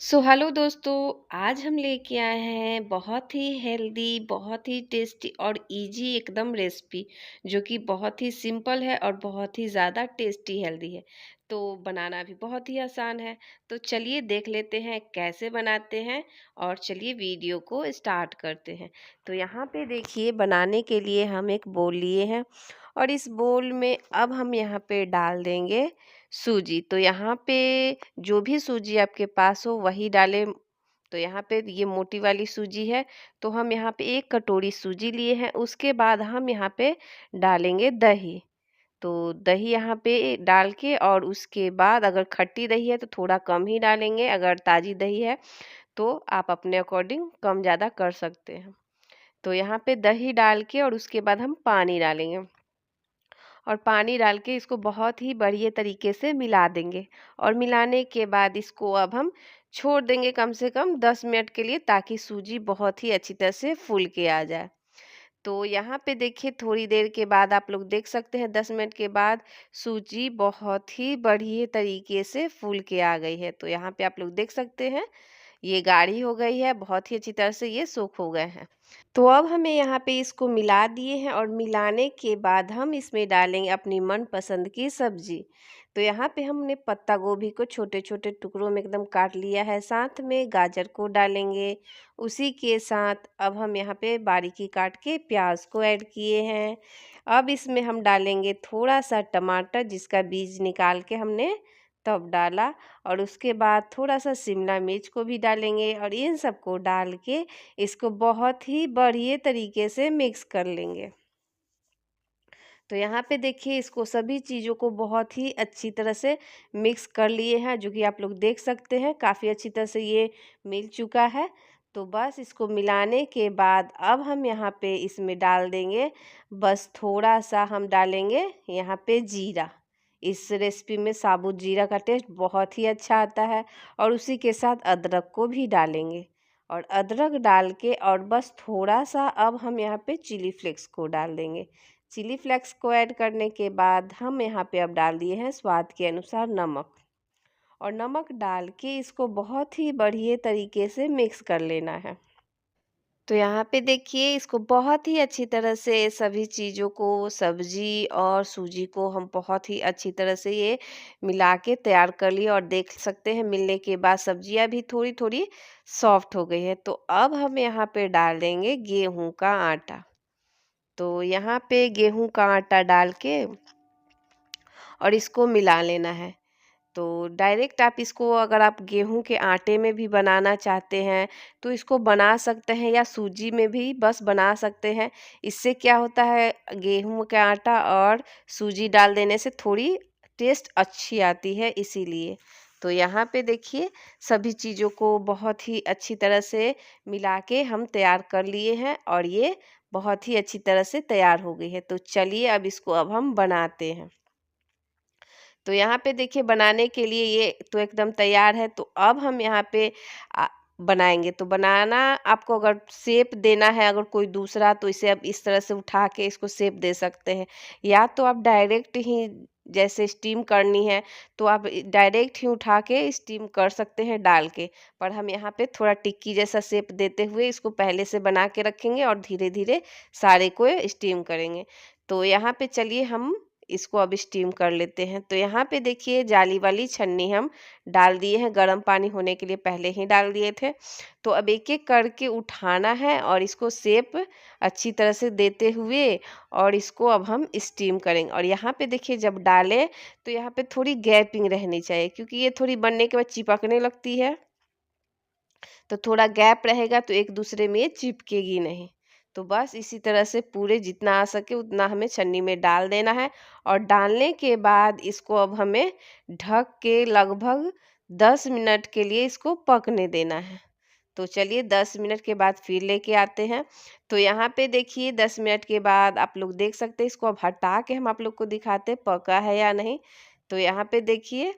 Hello दोस्तों। आज हम लेके आए हैं बहुत ही हेल्दी, बहुत ही टेस्टी और इजी एकदम रेसिपी, जो कि बहुत ही सिंपल है और बहुत ही ज़्यादा टेस्टी हेल्दी है। तो बनाना भी बहुत ही आसान है। तो चलिए देख लेते हैं कैसे बनाते हैं और चलिए वीडियो को स्टार्ट करते हैं। तो यहाँ पे देखिए, बनाने के लिए हम एक बोल लिए हैं और इस बोल में अब हम यहाँ पे डाल देंगे सूजी। तो यहाँ पे जो भी सूजी आपके पास हो वही डालें। तो यहाँ पे ये मोटी वाली सूजी है, तो हम यहाँ पे 1 कटोरी सूजी लिए हैं। उसके बाद हम यहाँ पे डालेंगे दही। तो दही यहाँ पे डाल के, और उसके बाद अगर खट्टी दही है तो थोड़ा कम ही डालेंगे, अगर ताज़ी दही है तो आप अपने अकॉर्डिंग कम ज़्यादा कर सकते हैं। तो यहाँ पे दही डाल के और उसके बाद हम पानी डालेंगे और पानी डाल के इसको बहुत ही बढ़िया तरीके से मिला देंगे। और मिलाने के बाद इसको अब हम छोड़ देंगे कम से कम 10 मिनट के लिए, ताकि सूजी बहुत ही अच्छी तरह से फूल के आ जाए। तो यहाँ पे देखिए, थोड़ी देर के बाद आप लोग देख सकते हैं, 10 मिनट के बाद सूजी बहुत ही बढ़िया तरीके से फूल के आ गई है। तो यहाँ पे आप लोग देख सकते हैं, ये गाढ़ी हो गई है, बहुत ही अच्छी तरह से ये सोख हो गए हैं। तो अब हमें यहाँ पे इसको मिला दिए हैं और मिलाने के बाद हम इसमें डालेंगे अपनी मनपसंद की सब्जी। तो यहाँ पे हमने पत्ता गोभी को छोटे छोटे टुकड़ों में एकदम काट लिया है, साथ में गाजर को डालेंगे। उसी के साथ अब हम यहाँ पे बारीकी काट के प्याज को ऐड किए हैं। अब इसमें हम डालेंगे थोड़ा सा टमाटर, जिसका बीज निकाल के हमने तब डाला। और उसके बाद थोड़ा सा शिमला मिर्च को भी डालेंगे और इन सबको डाल के इसको बहुत ही बढ़िया तरीके से मिक्स कर लेंगे। तो यहाँ पे देखिए, इसको सभी चीज़ों को बहुत ही अच्छी तरह से मिक्स कर लिए हैं, जो कि आप लोग देख सकते हैं काफ़ी अच्छी तरह से ये मिल चुका है। तो बस इसको मिलाने के बाद अब हम यहाँ पे इसमें डाल देंगे, बस थोड़ा सा हम डालेंगे यहाँ पे जीरा। इस रेसिपी में साबुत जीरा का टेस्ट बहुत ही अच्छा आता है। और उसी के साथ अदरक को भी डालेंगे और अदरक डाल के, और बस थोड़ा सा अब हम यहाँ पे चिली फ्लेक्स को डाल देंगे। चिली फ्लेक्स को ऐड करने के बाद हम यहाँ पे अब डाल दिए हैं स्वाद के अनुसार नमक। और नमक डाल के इसको बहुत ही बढ़िया तरीके से मिक्स कर लेना है। तो यहाँ पे देखिए, इसको बहुत ही अच्छी तरह से सभी चीज़ों को, सब्जी और सूजी को हम बहुत ही अच्छी तरह से ये मिला के तैयार कर लिए। और देख सकते हैं, मिलने के बाद सब्जियाँ भी थोड़ी थोड़ी सॉफ्ट हो गई है। तो अब हम यहाँ पे डाल देंगे गेहूं का आटा। तो यहाँ पे गेहूं का आटा डाल के और इसको मिला लेना है। तो डायरेक्ट आप इसको, अगर आप गेहूं के आटे में भी बनाना चाहते हैं तो इसको बना सकते हैं, या सूजी में भी बस बना सकते हैं। इससे क्या होता है, गेहूं का आटा और सूजी डाल देने से थोड़ी टेस्ट अच्छी आती है, इसीलिए। तो यहाँ पे देखिए, सभी चीज़ों को बहुत ही अच्छी तरह से मिला के हम तैयार कर लिए हैं और ये बहुत ही अच्छी तरह से तैयार हो गई है। तो चलिए अब इसको अब हम बनाते हैं। तो यहाँ पे देखिए, बनाने के लिए ये तो एकदम तैयार है। तो अब हम यहाँ पे बनाएंगे। तो बनाना, आपको अगर शेप देना है अगर कोई दूसरा, तो इसे आप इस तरह से उठा के इसको शेप दे सकते हैं, या तो आप डायरेक्ट ही, जैसे स्टीम करनी है तो आप डायरेक्ट ही उठा के स्टीम कर सकते हैं डाल के। पर हम यहाँ पे थोड़ा टिक्की जैसा शेप देते हुए इसको पहले से बना के रखेंगे और धीरे धीरे सारे को स्टीम करेंगे। तो यहाँ पे चलिए हम इसको अब स्टीम कर लेते हैं। तो यहाँ पे देखिए, जाली वाली छन्नी हम डाल दिए हैं, गर्म पानी होने के लिए पहले ही डाल दिए थे। तो अब एक एक करके उठाना है और इसको शेप अच्छी तरह से देते हुए, और इसको अब हम स्टीम करेंगे। और यहाँ पे देखिए, जब डालें तो यहाँ पे थोड़ी गैपिंग रहनी चाहिए, क्योंकि ये थोड़ी बनने के बाद चिपकने लगती है। तो थोड़ा गैप रहेगा तो एक दूसरे में ये चिपकेगी नहीं। तो बस इसी तरह से पूरे जितना आ सके उतना हमें छन्नी में डाल देना है। और डालने के बाद इसको अब हमें ढक के लगभग 10 मिनट के लिए इसको पकने देना है। तो चलिए 10 मिनट के बाद फिर लेके आते हैं। तो यहाँ पे देखिए, 10 मिनट के बाद आप लोग देख सकते हैं, इसको अब हटा के हम आप लोग को दिखाते हैं पका है या नहीं। तो यहाँ पे देखिए,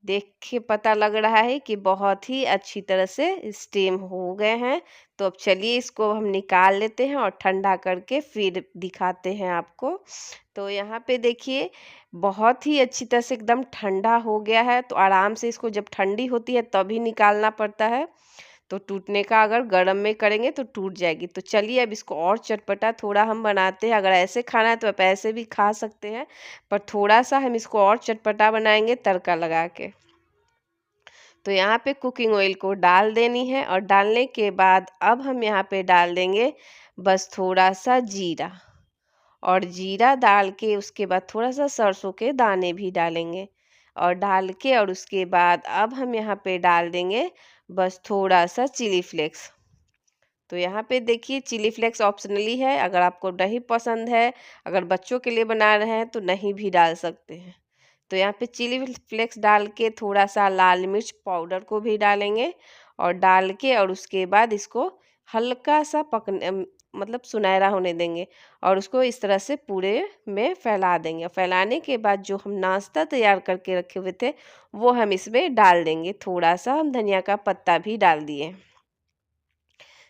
देख के पता लग रहा है कि बहुत ही अच्छी तरह से स्टीम हो गए हैं। तो अब चलिए इसको हम निकाल लेते हैं और ठंडा करके फिर दिखाते हैं आपको। तो यहाँ पे देखिए बहुत ही अच्छी तरह से एकदम ठंडा हो गया है। तो आराम से इसको जब ठंडी होती है तभी निकालना पड़ता है। तो टूटने का अगर गरम में करेंगे तो टूट जाएगी। तो चलिए अब इसको और चटपटा थोड़ा हम बनाते हैं। अगर ऐसे खाना है तो आप ऐसे भी खा सकते हैं, पर थोड़ा सा हम इसको और चटपटा बनाएंगे तड़का लगा के। तो यहाँ पे कुकिंग ऑयल को डाल देनी है और डालने के बाद अब हम यहाँ पे डाल देंगे बस थोड़ा सा जीरा। और जीरा डाल के उसके बाद थोड़ा सा सरसों के दाने भी डालेंगे और डाल के और उसके बाद अब हम यहाँ पे डाल देंगे बस थोड़ा सा चिली फ्लेक्स। तो यहाँ पे देखिए चिली फ्लेक्स ऑप्शनली है, अगर आपको नहीं पसंद है, अगर बच्चों के लिए बना रहे हैं तो नहीं भी डाल सकते हैं। तो यहाँ पे चिली फ्लेक्स डाल के थोड़ा सा लाल मिर्च पाउडर को भी डालेंगे और डाल के और उसके बाद इसको हल्का सा मतलब सुनहरा होने देंगे और उसको इस तरह से पूरे में फैला देंगे। फैलाने के बाद जो हम नाश्ता तैयार करके रखे हुए थे वो हम इसमें डाल देंगे। थोड़ा सा हम धनिया का पत्ता भी डाल दिए।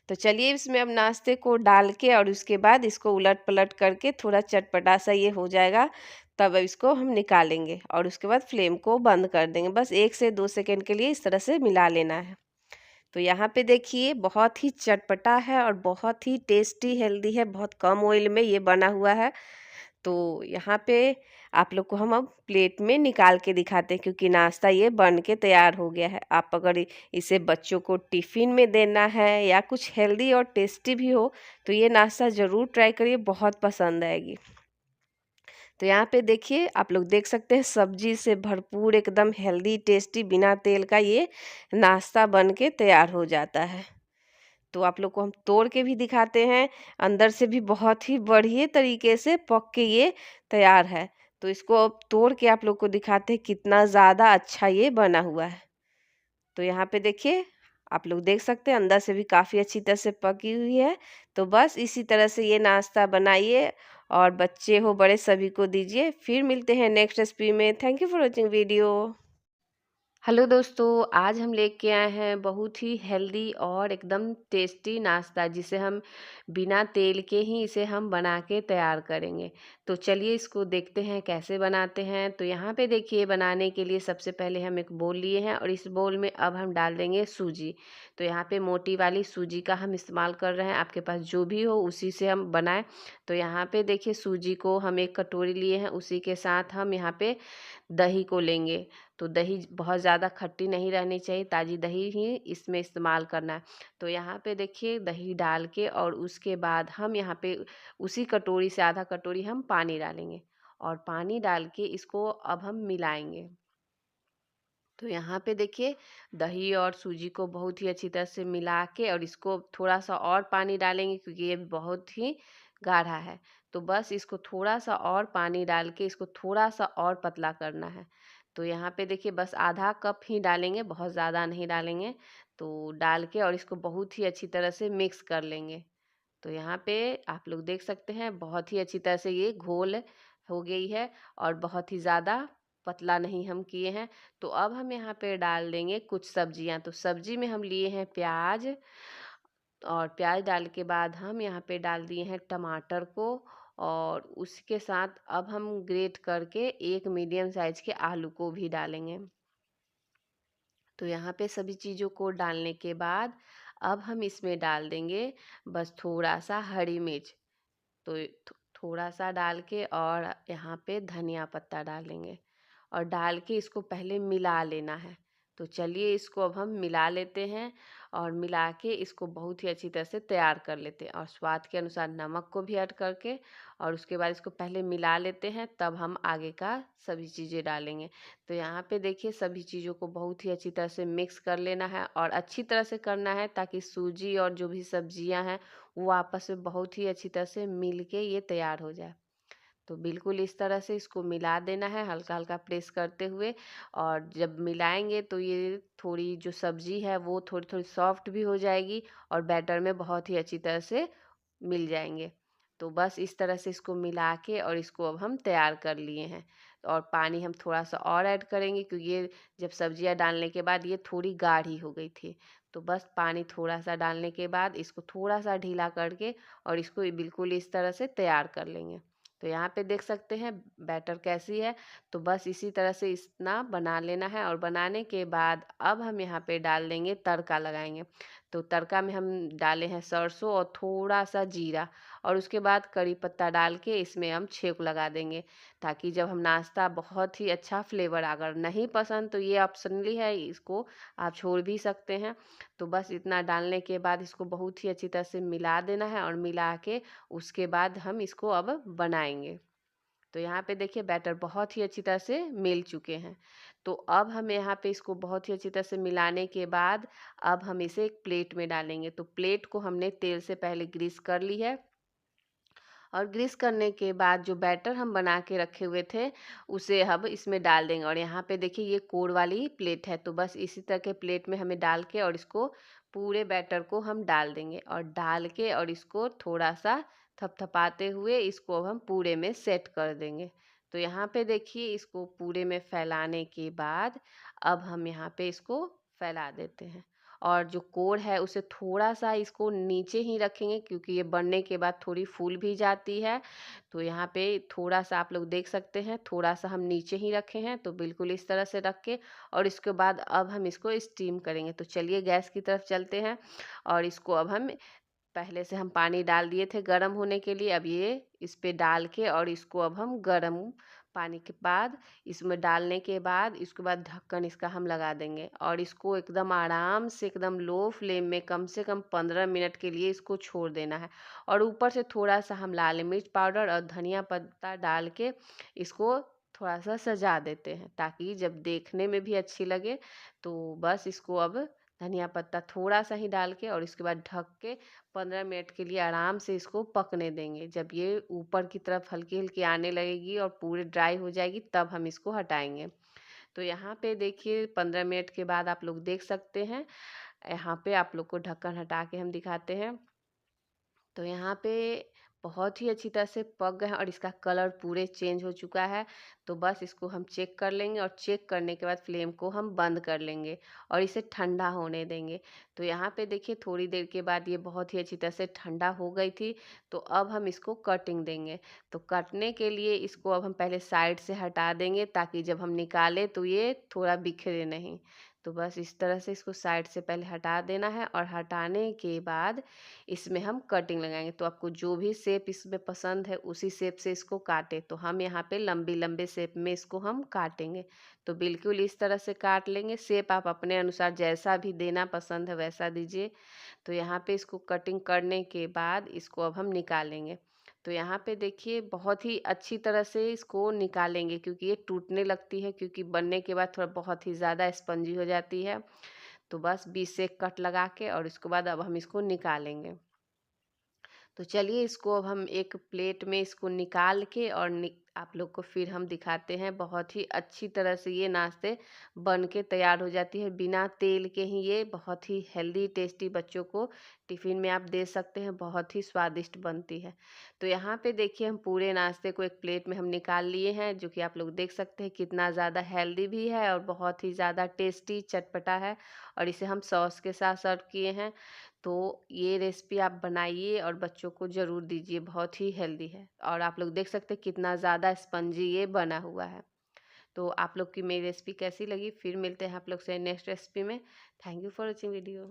तो चलिए इसमें अब नाश्ते को डाल के और उसके बाद इसको उलट पलट करके थोड़ा चटपटा सा ये हो जाएगा, तब अब इसको हम निकालेंगे और उसके बाद फ्लेम को बंद कर देंगे। बस 1 से 2 सेकंड के लिए इस तरह से मिला लेना है। तो यहाँ पे देखिए बहुत ही चटपटा है और बहुत ही टेस्टी हेल्दी है, बहुत कम ऑयल में ये बना हुआ है। तो यहाँ पे आप लोग को हम अब प्लेट में निकाल के दिखाते हैं, क्योंकि नाश्ता ये बन के तैयार हो गया है। आप अगर इसे बच्चों को टिफ़िन में देना है या कुछ हेल्दी और टेस्टी भी हो तो ये नाश्ता ज़रूर ट्राई करिए, बहुत पसंद आएगी। तो यहाँ पे देखिए आप लोग देख सकते हैं सब्जी से भरपूर एकदम हेल्दी टेस्टी बिना तेल का ये नाश्ता बन के तैयार हो जाता है। तो आप लोग को हम तोड़ के भी दिखाते हैं, अंदर से भी बहुत ही बढ़िया तरीके से पक के ये तैयार है। तो इसको अब तोड़ के आप लोग को दिखाते हैं कितना ज़्यादा अच्छा ये बना हुआ है। तो यहाँ पे देखिए आप लोग देख सकते हैं अंदर से भी काफ़ी अच्छी तरह से पकी हुई है। तो बस इसी तरह से ये नाश्ता बनाइए और बच्चे हो बड़े सभी को दीजिए। फिर मिलते हैं नेक्स्ट रेसिपी में। Thank you for watching video. Hello दोस्तों, आज हम लेके आए हैं बहुत ही हेल्दी और एकदम टेस्टी नाश्ता, जिसे हम बिना तेल के ही इसे हम बना के तैयार करेंगे। तो चलिए इसको देखते हैं कैसे बनाते हैं। तो यहाँ पे देखिए बनाने के लिए सबसे पहले हम एक बोल लिए हैं और इस बोल में अब हम डाल देंगे सूजी। तो यहाँ पे मोटी वाली सूजी का हम इस्तेमाल कर रहे हैं, आपके पास जो भी हो उसी से हम बनाएं। तो यहाँ पे देखिए सूजी को हम एक कटोरी लिए हैं, उसी के साथ हम यहाँ पे दही को लेंगे। तो दही बहुत ज़्यादा खट्टी नहीं रहनी चाहिए, ताज़ी दही ही इसमें इस्तेमाल करना है। तो यहाँ पे देखिए दही डाल के और उसके बाद हम यहाँ पे उसी कटोरी से आधा कटोरी हम पानी डालेंगे और पानी डाल के इसको अब हम मिलाएंगे। तो यहाँ पे देखिए दही और सूजी को बहुत ही अच्छी तरह से मिला के और इसको थोड़ा सा और पानी डालेंगे, क्योंकि ये बहुत ही गाढ़ा है। तो बस इसको थोड़ा सा और पानी डाल के इसको थोड़ा सा और पतला करना है। तो यहाँ पे देखिए बस आधा कप ही डालेंगे, बहुत ज़्यादा नहीं डालेंगे। तो डाल के और इसको बहुत ही अच्छी तरह से मिक्स कर लेंगे। तो यहाँ पे आप लोग देख सकते हैं बहुत ही अच्छी तरह से ये घोल हो गई है और बहुत ही ज़्यादा पतला नहीं हम किए हैं। तो अब हम यहाँ पे डाल देंगे कुछ सब्जियाँ। तो सब्जी में हम लिए हैं प्याज और प्याज डाल के बाद हम यहाँ पे डाल दिए हैं टमाटर को और उसके साथ अब हम ग्रेट करके एक मीडियम साइज के आलू को भी डालेंगे। तो यहाँ पे सभी चीज़ों को डालने के बाद अब हम इसमें डाल देंगे बस थोड़ा सा हरी मिर्च। तो थोड़ा सा डाल के और यहाँ पे धनिया पत्ता डालेंगे और डाल के इसको पहले मिला लेना है। तो चलिए इसको अब हम मिला लेते हैं और मिला के इसको बहुत ही अच्छी तरह से तैयार कर लेते हैं और स्वाद के अनुसार नमक को भी ऐड करके और उसके बाद इसको पहले मिला लेते हैं, तब हम आगे का सभी चीज़ें डालेंगे। तो यहाँ पे देखिए सभी चीज़ों को बहुत ही अच्छी तरह से मिक्स कर लेना है और अच्छी तरह से करना है, ताकि सूजी और जो भी सब्जियां हैं वो आपस में बहुत ही अच्छी तरह से मिल के ये तैयार हो जाए। तो बिल्कुल इस तरह से इसको मिला देना है हल्का हल्का प्रेस करते हुए। और जब मिलाएंगे तो ये थोड़ी जो सब्जी है वो थोड़ी थोड़ी सॉफ्ट भी हो जाएगी और बैटर में बहुत ही अच्छी तरह से मिल जाएंगे। तो बस इस तरह से इसको मिला के और इसको अब हम तैयार कर लिए हैं। और पानी हम थोड़ा सा और ऐड करेंगे, क्योंकि ये जब सब्जियां डालने के बाद ये थोड़ी गाढ़ी हो गई थी। तो बस पानी थोड़ा सा डालने के बाद इसको थोड़ा सा ढीला करके और इसको बिल्कुल इस तरह से तैयार कर लेंगे। तो यहाँ पे देख सकते हैं बैटर कैसी है। तो बस इसी तरह से इतना बना लेना है, और बनाने के बाद अब हम यहाँ पे डाल देंगे, तड़का लगाएंगे। तो तड़का में हम डाले हैं सरसों और थोड़ा सा जीरा, और उसके बाद करी पत्ता डाल के इसमें हम छेक लगा देंगे, ताकि जब हम नाश्ता बहुत ही अच्छा फ्लेवर, अगर नहीं पसंद तो ये ऑप्शनली है, इसको आप छोड़ भी सकते हैं। तो बस इतना डालने के बाद इसको बहुत ही अच्छी तरह से मिला देना है, और मिला के उसके बाद हम इसको अब बनाएंगे। तो यहाँ पे देखिए बैटर बहुत ही अच्छी तरह से मिल चुके हैं। तो अब हम यहाँ पे इसको बहुत ही अच्छी तरह से मिलाने के बाद अब हम इसे एक प्लेट में डालेंगे। तो प्लेट को हमने तेल से पहले ग्रीस कर ली है, और ग्रीस करने के बाद जो बैटर हम बना के रखे हुए थे उसे अब इसमें डाल देंगे। और यहाँ पे देखिए ये कोर वाली प्लेट है, तो बस इसी तरह के प्लेट में हमें डाल के और इसको पूरे बैटर को हम डाल देंगे, और डाल के और इसको थोड़ा सा थपथपाते हुए इसको अब हम पूरे में सेट कर देंगे। तो यहाँ पे देखिए इसको पूरे में फैलाने के बाद अब हम यहाँ पे इसको फैला देते हैं, और जो कोर है उसे थोड़ा सा इसको नीचे ही रखेंगे, क्योंकि ये बनने के बाद थोड़ी फूल भी जाती है। तो यहाँ पे थोड़ा सा आप लोग देख सकते हैं, थोड़ा सा हम नीचे ही रखे हैं। तो बिल्कुल इस तरह से रख के और इसके बाद अब हम इसको स्टीम करेंगे। तो चलिए गैस की तरफ चलते हैं, और इसको अब हम पहले से हम पानी डाल दिए थे गर्म होने के लिए। अब ये इस पे डाल के और इसको अब हम गर्म पानी के बाद इसमें डालने के बाद इसके बाद ढक्कन इसका हम लगा देंगे, और इसको एकदम आराम से एकदम लो फ्लेम में कम से कम 15 मिनट के लिए इसको छोड़ देना है। और ऊपर से थोड़ा सा हम लाल मिर्च पाउडर और धनिया पत्ता डाल के इसको थोड़ा सा सजा देते हैं, ताकि जब देखने में भी अच्छी लगे। तो बस इसको अब धनिया पत्ता थोड़ा सा ही डाल के और इसके बाद ढक के 15 मिनट के लिए आराम से इसको पकने देंगे। जब ये ऊपर की तरफ हल्की हल्की आने लगेगी और पूरी ड्राई हो जाएगी तब हम इसको हटाएंगे। तो यहाँ पे देखिए 15 मिनट के बाद आप लोग देख सकते हैं, यहाँ पे आप लोग को ढक्कन हटा के हम दिखाते हैं। तो यहाँ पे बहुत ही अच्छी तरह से पक गए हैं और इसका कलर पूरे चेंज हो चुका है। तो बस इसको हम चेक कर लेंगे, और चेक करने के बाद फ्लेम को हम बंद कर लेंगे और इसे ठंडा होने देंगे। तो यहाँ पे देखिए थोड़ी देर के बाद ये बहुत ही अच्छी तरह से ठंडा हो गई थी। तो अब हम इसको कटिंग देंगे। तो कटने के लिए इसको अब हम पहले साइड से हटा देंगे, ताकि जब हम निकालें तो ये थोड़ा बिखरे नहीं। तो बस इस तरह से इसको साइड से पहले हटा देना है, और हटाने के बाद इसमें हम कटिंग लगाएंगे। तो आपको जो भी शेप इसमें पसंद है उसी शेप से इसको काटे। तो हम यहाँ पे लंबी लंबे शेप में इसको हम काटेंगे। तो बिल्कुल इस तरह से काट लेंगे। शेप आप अपने अनुसार जैसा भी देना पसंद है वैसा दीजिए। तो यहाँ पे इसको कटिंग करने के बाद इसको अब हम निकालेंगे। तो यहाँ पे देखिए बहुत ही अच्छी तरह से इसको निकालेंगे, क्योंकि ये टूटने लगती है, क्योंकि बनने के बाद थोड़ा बहुत ही ज़्यादा स्पंजी हो जाती है। तो बस बीच से कट लगा के और इसके बाद अब हम इसको निकालेंगे। तो चलिए इसको अब हम एक प्लेट में इसको निकाल के और आप लोग को फिर हम दिखाते हैं। बहुत ही अच्छी तरह से ये नाश्ते बन के तैयार हो जाती है, बिना तेल के ही। ये बहुत ही हेल्दी टेस्टी बच्चों को टिफ़िन में आप दे सकते हैं, बहुत ही स्वादिष्ट बनती है। तो यहाँ पे देखिए हम पूरे नाश्ते को एक प्लेट में हम निकाल लिए हैं, जो कि आप लोग देख सकते हैं कितना ज़्यादा हेल्दी भी है और बहुत ही ज़्यादा टेस्टी चटपटा है। और इसे हम सॉस के साथ सर्व किए हैं। तो ये रेसिपी आप बनाइए और बच्चों को ज़रूर दीजिए, बहुत ही हेल्दी है। और आप लोग देख सकते हैं कितना ज़्यादा स्पंजी ये बना हुआ है। तो आप लोग की मेरी रेसिपी कैसी लगी, फिर मिलते हैं आप लोग से नेक्स्ट रेसिपी में। Thank you for watching video.